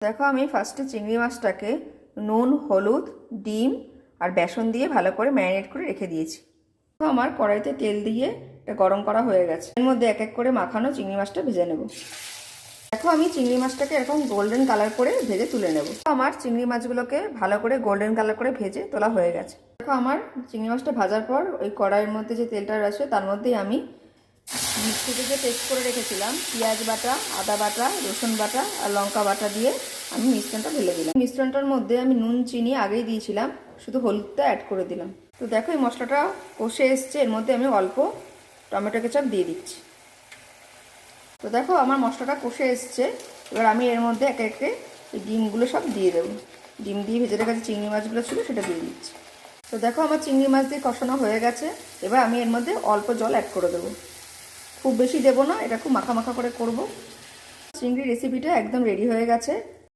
দেখো আমি ফার্স্টে চিংড়ি মাছটাকে নুন, হলুদ, ডিম আর বেসন দিয়ে ভালো করে ম্যারিনেট করে রেখে দিয়েছি। তো আমার কড়াইতে তেল দিয়ে এটা গরম করা হয়ে গেছে। এর মধ্যে এক এক করে মাখানো চিংড়ি মাছটা ভেজে নেব। দেখো আমি চিংড়ি মাছটাকে এরকম গোল্ডেন কালার করে ভেজে তুলে নেব। আমার চিংড়ি মাছগুলোকে ভালো করে গোল্ডেন কালার করে ভেজে তোলা হয়ে গেছে। দেখো আমার চিংড়ি মাছটা ভাজার পর ওই কড়াইয়ের মধ্যে যে তেলটা রয়েছে তার মধ্যেই আমি মিক্সিতে যে পেস্ট করে রেখেছিলাম পেঁয়াজ বাটা, আদা বাটা, রসুন বাটা আর লঙ্কা বাটা দিয়ে আমি মিশ্রণটা ঢেলে দিলাম। মিশ্রণটার মধ্যে আমি নুন, চিনি আগেই দিয়েছিলাম, শুধু হলুদটা অ্যাড করে দিলাম। তো দেখো এই মশলাটা কষে এসছে, এর মধ্যে আমি অল্প টমেটো কেচাপ দিয়ে দিচ্ছি। তো দেখো আমার মশলাটা কষে এসছে, এবার আমি এর মধ্যে একে একে এই ডিমগুলো সব দিয়ে দেবো। ডিম দিয়ে ভেজে রাখা যে চিংড়ি মাছগুলো ছিল সেটা দিয়ে দিচ্ছি। তো দেখো আমার চিংড়ি মাছ দিয়ে কষানো হয়ে গেছে, এবার আমি এর মধ্যে অল্প জল অ্যাড করে দেবো। খুব বেশি দেবো না, এটা খুব মাখা মাখা করে করব। চিংড়ি রেসিপিটা একদম রেডি হয়ে গেছে।